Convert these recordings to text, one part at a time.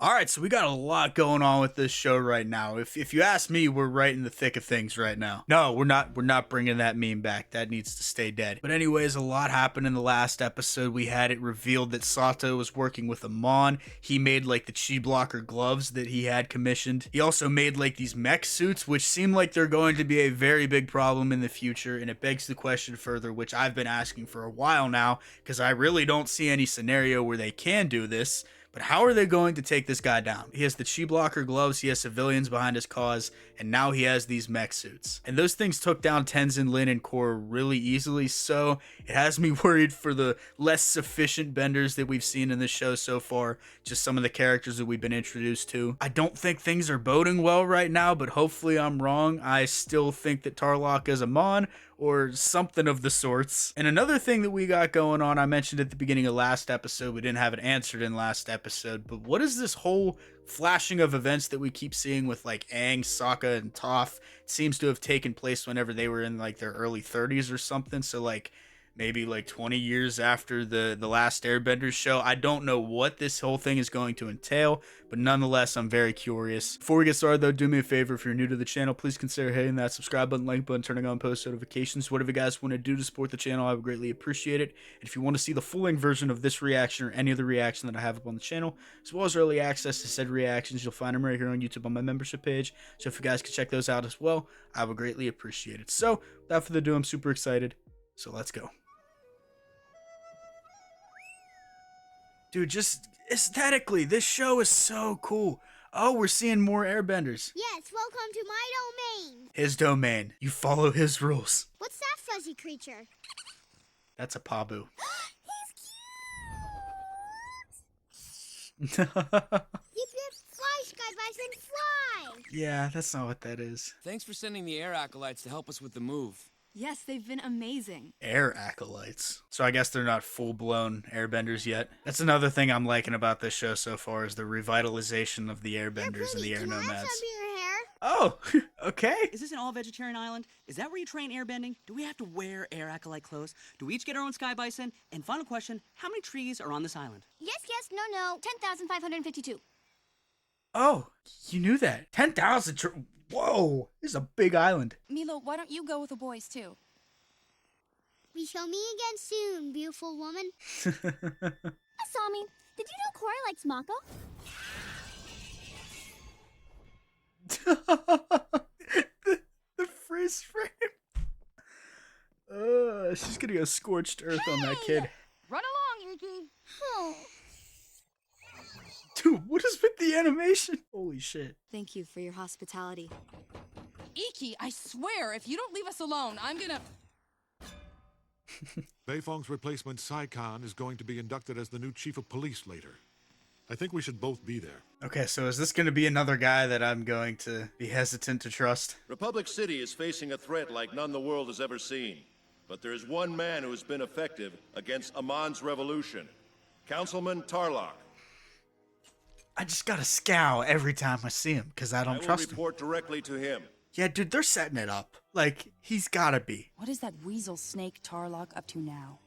All right, so we got a lot going on with this show right now. If you ask me, we're right in the thick of things right now. No, we're not. We're not bringing that meme back. That needs to stay dead. But anyways, a lot happened in the last episode. We had it revealed that Sato was working with Amon. He made like the chi blocker gloves that he had commissioned. He also made like these mech suits, which seem like they're going to be a very big problem in the future. And it begs the question further, which I've been asking for a while now, because I really don't see any scenario where they can do this. But how are they going to take this guy down? He has the chi blocker gloves, he has civilians behind his cause, and now he has these mech suits. And those things took down Tenzin, Lin, and Korra really easily, so it has me worried for the less sufficient benders that we've seen in this show so far, just some of the characters that we've been introduced to. I don't think things are boding well right now, but hopefully I'm wrong. I still think that Tarlok is Amon, or something of the sorts. And another thing that we got going on, I mentioned at the beginning of last episode, we didn't have it answered in last episode, but what is this whole flashing of events that we keep seeing with like Aang, Sokka, and Toph? It seems to have taken place whenever they were in like their early 30s or something, so like maybe like 20 years after the last Airbenders show. I don't know what this whole thing is going to entail, but nonetheless, I'm very curious. Before we get started though, do me a favor, if you're new to the channel, please consider hitting that subscribe button, like button, turning on post notifications. Whatever you guys want to do to support the channel, I would greatly appreciate it. And if you want to see the full-length version of this reaction or any other reaction that I have up on the channel, as well as early access to said reactions, you'll find them right here on YouTube on my membership page. So if you guys could check those out as well, I would greatly appreciate it. So without further ado, I'm super excited. So let's go. Dude, just aesthetically, this show is so cool. Oh, we're seeing more airbenders. Yes, welcome to my domain. His domain. You follow his rules. What's that fuzzy creature? That's a Pabu. He's cute. Yip yip, fly, Sky Bison, fly. Yeah, that's not what that is. Thanks for sending the air acolytes to help us with the move. Yes, they've been amazing. Air acolytes. So I guess they're not full-blown airbenders yet. That's another thing I'm liking about this show so far is the revitalization of the airbenders and the air Can I have nomads. some of your hair? Oh, okay. Is this an all-vegetarian island? Is that where you train airbending? Do we have to wear air acolyte clothes? Do we each get our own sky bison? And final question, how many trees are on this island? Yes, no, 10,552. Oh, you knew that. 10,000 Whoa, this is a big island. Milo, why don't you go with the boys too? We shall meet again soon, beautiful woman. Asami, did you know Korra likes Mako? the freeze frame. She's gonna go scorched earth on that kid. Run along, Iki. Oh. Dude, what is with the animation? Holy shit. Thank you for your hospitality. Iki, I swear, if you don't leave us alone, I'm gonna... Beifong's replacement, Sai Khan, is going to be inducted as the new chief of police later. I think we should both be there. Okay, so is this gonna be another guy that I'm going to be hesitant to trust? Republic City is facing a threat like none the world has ever seen. But there is one man who has been effective against Amon's revolution. Councilman Tarlok. I just gotta scowl every time I see him, because I don't trust him. I will report directly to him. Yeah, dude, they're setting it up. Like, he's gotta be. What is that weasel snake Tarlok up to now?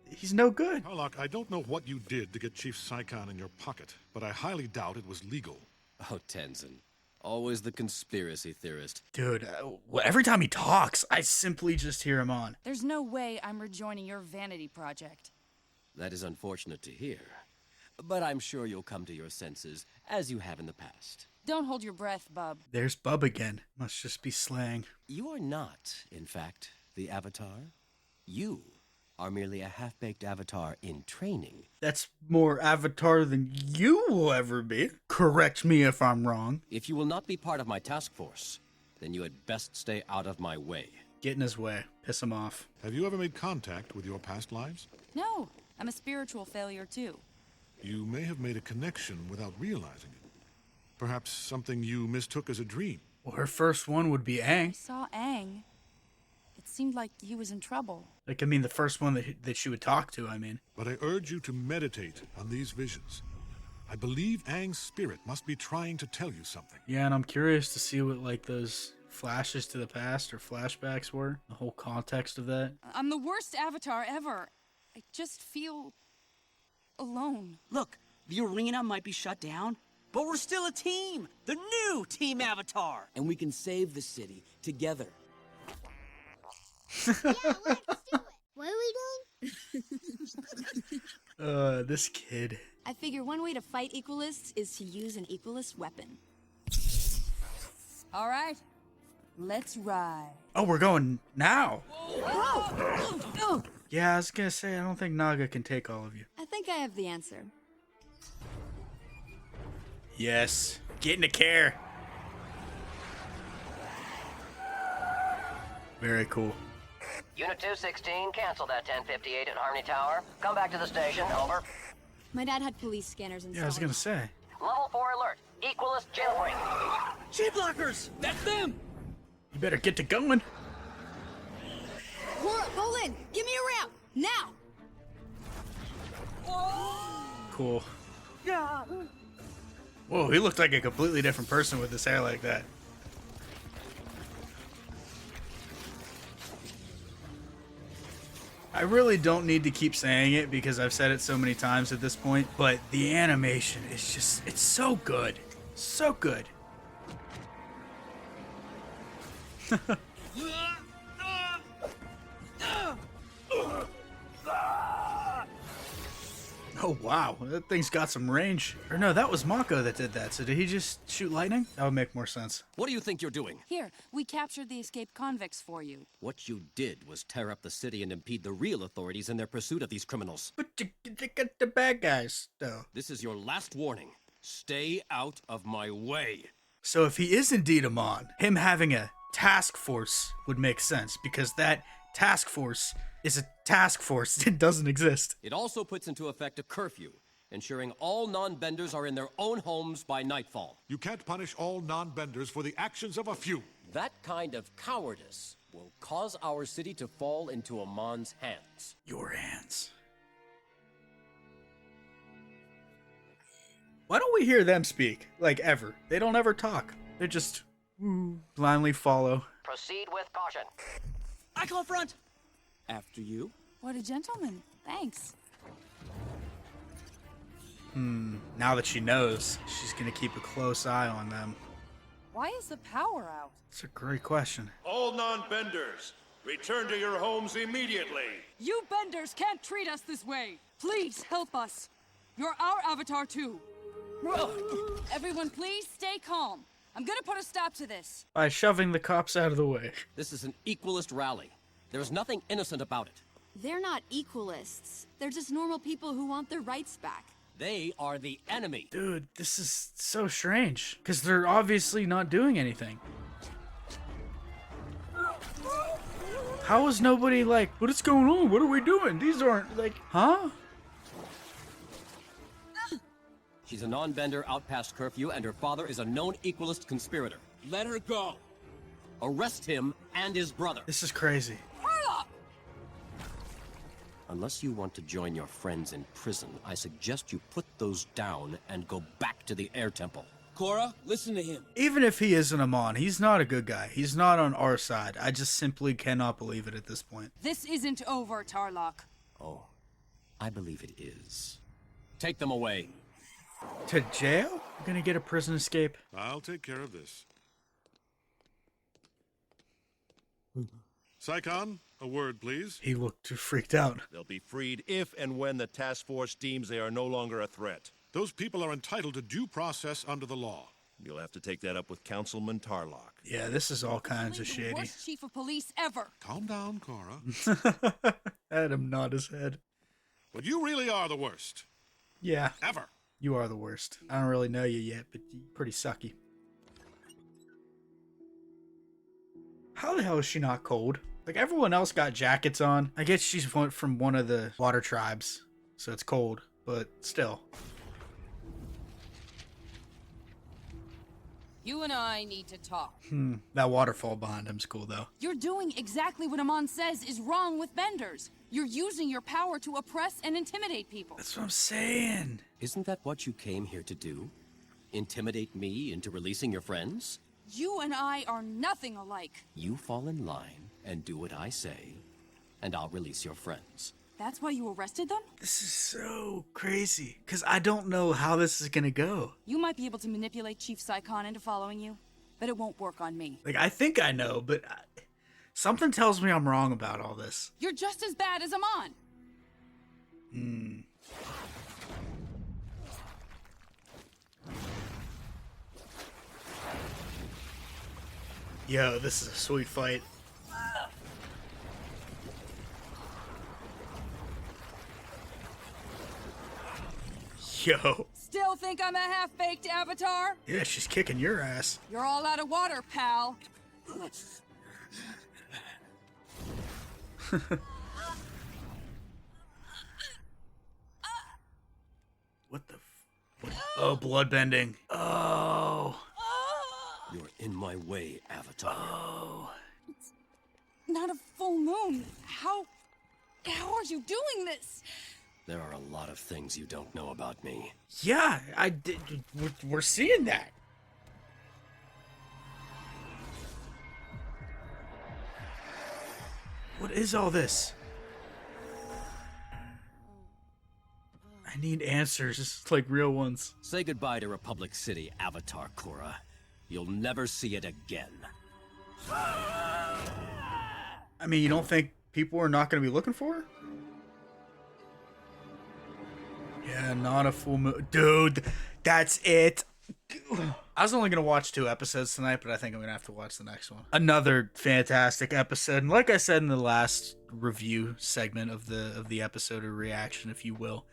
He's no good. Tarlok, I don't know what you did to get Chief Sai Khan in your pocket, but I highly doubt it was legal. Oh, Tenzin. Always the conspiracy theorist. Dude, every time he talks, I simply just hear him on. There's no way I'm rejoining your vanity project. That is unfortunate to hear. But I'm sure you'll come to your senses, as you have in the past. Don't hold your breath, bub. There's Bub again. Must just be slang. You are not, in fact, the Avatar. You are merely a half-baked Avatar in training. That's more Avatar than you will ever be. Correct me if I'm wrong. If you will not be part of my task force, then you had best stay out of my way. Get in his way. Piss him off. Have you ever made contact with your past lives? No, I'm a spiritual failure too. You may have made a connection without realizing it. Perhaps something you mistook as a dream. Well, her first one would be I Aang. saw Aang. It seemed like he was in trouble. Like, I mean, the first one that she would talk to, I mean. But I urge you to meditate on these visions. I believe Aang's spirit must be trying to tell you something. Yeah, and I'm curious to see what, like, those flashes to the past or flashbacks were. The whole context of that. I'm the worst Avatar ever. I just feel alone. Look, The arena might be shut down, but we're still a team. The new Team Avatar. And we can save the city together. Yeah, let's do it. What are we doing? This kid. I figure one way to fight equalists is to use an equalist weapon. All right, let's ride. Oh, we're going now. Oh! Yeah, I was gonna say, I don't think Naga can take all of you. I think I have the answer. Yes. Get into care. Very cool. Unit 216, cancel that 1058 at Harmony Tower. Come back to the station, over. My dad had police scanners installed. Yeah, I was gonna say. Level 4 alert. Equalist jailbreak. G-blockers! That's them! You better get to going. Korra, roll in! Give me a round! Now! Cool. Whoa, he looked like a completely different person with his hair like that. I really don't need to keep saying it because I've said it so many times at this point, but the animation is just, it's so good. So good. Oh wow, that thing's got some range. Or no, that was Mako that did that, so did he just shoot lightning? That would make more sense. What do you think you're doing? Here, we captured the escaped convicts for you. What you did was tear up the city and impede the real authorities in their pursuit of these criminals. But you get the bad guys, though. This is your last warning. Stay out of my way. So if he is indeed Amon, him having a task force would make sense, because that task force is a task force. It doesn't exist. It also puts into effect a curfew, ensuring all non-benders are in their own homes by nightfall. You can't punish all non-benders for the actions of a few. That kind of cowardice will cause our city to fall into Amon's hands. Your hands. Why don't we hear them speak? Like, ever. They don't ever talk. They just blindly follow. Proceed with caution. I call front! After you? What a gentleman. Thanks. Now that she knows, she's gonna keep a close eye on them. Why is the power out? It's a great question. All non-benders, return to your homes immediately. You benders can't treat us this way. Please help us. You're our avatar too. Everyone, please stay calm. I'm gonna put a stop to this. By shoving the cops out of the way. This is an equalist rally. There's nothing innocent about it. They're not equalists. They're just normal people who want their rights back. They are the enemy. Dude, this is so strange. Because they're obviously not doing anything. How is nobody like, what is going on? What are we doing? These aren't like, huh? She's a non-bender out past curfew, and her father is a known equalist conspirator. Let her go. Arrest him and his brother. This is crazy. Unless you want to join your friends in prison, I suggest you put those down and go back to the air temple. Korra, listen to him. Even if he isn't Amon, he's not a good guy. He's not on our side. I just simply cannot believe it at this point. This isn't over, Tarlock. Oh, I believe it is. Take them away. To jail? We're gonna get a prison escape? I'll take care of this. Saikon, a word, please. He looked freaked out. They'll be freed if and when the task force deems they are no longer a threat. Those people are entitled to due process under the law. You'll have to take that up with Councilman Tarlock. Yeah, this is all kinds of The shady. worst chief of police ever. Calm down, Korra. Had him nod his head. But you really are the worst. Yeah, Ever. you are the worst. I don't really know you yet, but you're pretty sucky. How the hell is she not cold? Like, everyone else got jackets on. I guess she's from one of the water tribes, so it's cold, but still. You and I need to talk. That waterfall behind him's cool, though. You're doing exactly what Amon says is wrong with benders. You're using your power to oppress and intimidate people. That's what I'm saying. Isn't that what you came here to do? Intimidate me into releasing your friends? You and I are nothing alike. You fall in line and do what I say, and I'll release your friends. That's why you arrested them? This is so crazy, because I don't know how this is gonna go. You might be able to manipulate Chief Psychon into following you, but it won't work on me. Like, I think I know, but something tells me I'm wrong about all this. You're just as bad as Amon. Yo, this is a sweet fight. Yo. Still think I'm a half-baked avatar? Yeah, she's kicking your ass. You're all out of water, pal. What the Oh, bloodbending. Oh. You're in my way, Avatar. Oh. Not a full moon. How are you doing this? There are a lot of things you don't know about me. Yeah, I did. We're seeing that. What is all this? I need answers, like real ones. Say goodbye to Republic City, Avatar Korra. You'll never see it again. I mean, you don't think people are not going to be looking for her? Yeah, not a full moon. Dude, that's it. I was only going to watch 2 episodes tonight, but I think I'm going to have to watch the next one. Another fantastic episode. And like I said in the last review segment of the episode, or reaction, if you will,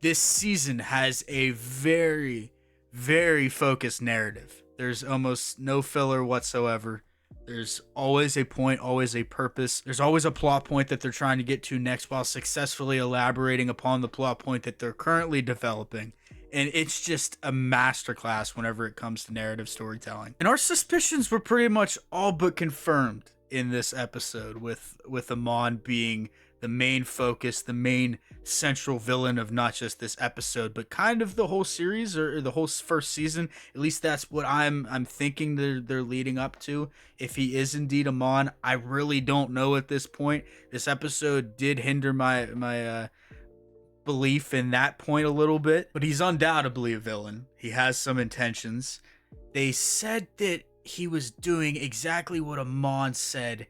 this season has a very, very focused narrative. There's almost no filler whatsoever. There's always a point, always a purpose. There's always a plot point that they're trying to get to next while successfully elaborating upon the plot point that they're currently developing. And it's just a masterclass whenever it comes to narrative storytelling. And our suspicions were pretty much all but confirmed in this episode, with Amon being the main focus, the main central villain of not just this episode, but kind of the whole series, or the whole first season. At least that's what I'm thinking they're leading up to. If he is indeed Amon, I really don't know at this point. This episode did hinder my belief in that point a little bit, but he's undoubtedly a villain. He has some intentions. They said that he was doing exactly what Amon said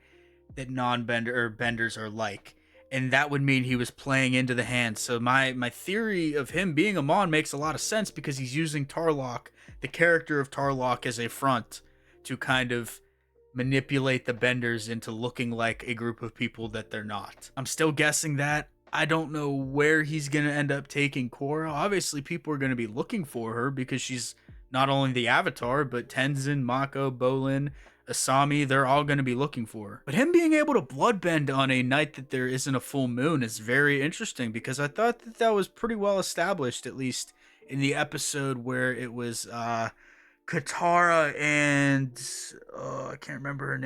that benders are like. And that would mean he was playing into the hand. So my theory of him being Amon makes a lot of sense, because he's using Tarlok, the character of Tarlok, as a front to kind of manipulate the benders into looking like a group of people that they're not. I'm still guessing that. I don't know where he's going to end up taking Korra. Obviously, people are going to be looking for her because she's not only the Avatar, but Tenzin, Mako, Bolin, Asami, they're all going to be looking for her. But him being able to bloodbend on a night that there isn't a full moon is very interesting, because I thought that was pretty well established, at least in the episode where it was Katara and I can't remember her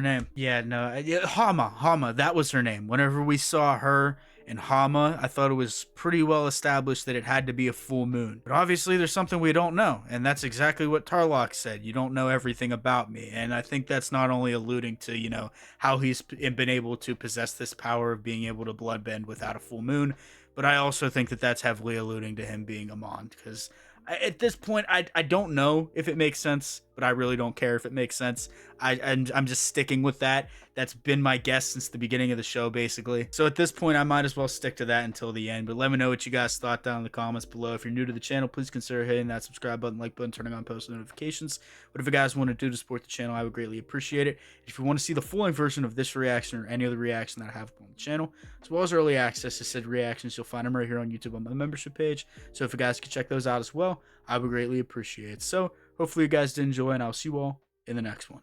name. Yeah, no, Hama, that was her name. Whenever we saw her and Hama, I thought it was pretty well established that it had to be a full moon. But obviously there's something we don't know, and that's exactly what Tarlok said. You don't know everything about me. And I think that's not only alluding to, you know, how he's been able to possess this power of being able to bloodbend without a full moon, but I also think that that's heavily alluding to him being Amon, because at this point, I don't know if it makes sense, but I really don't care if it makes sense. I'm just sticking with that. That's been my guess since the beginning of the show, basically. So at this point, I might as well stick to that until the end. But let me know what you guys thought down in the comments below. If you're new to the channel, please consider hitting that subscribe button, like button, turning on post notifications. Whatever you guys want to do to support the channel, I would greatly appreciate it. If you want to see the full-length version of this reaction or any other reaction that I have on the channel, as well as early access to said reactions, you'll find them right here on YouTube on my membership page. So if you guys could check those out as well, I would greatly appreciate it. So hopefully you guys did enjoy, and I'll see you all in the next one.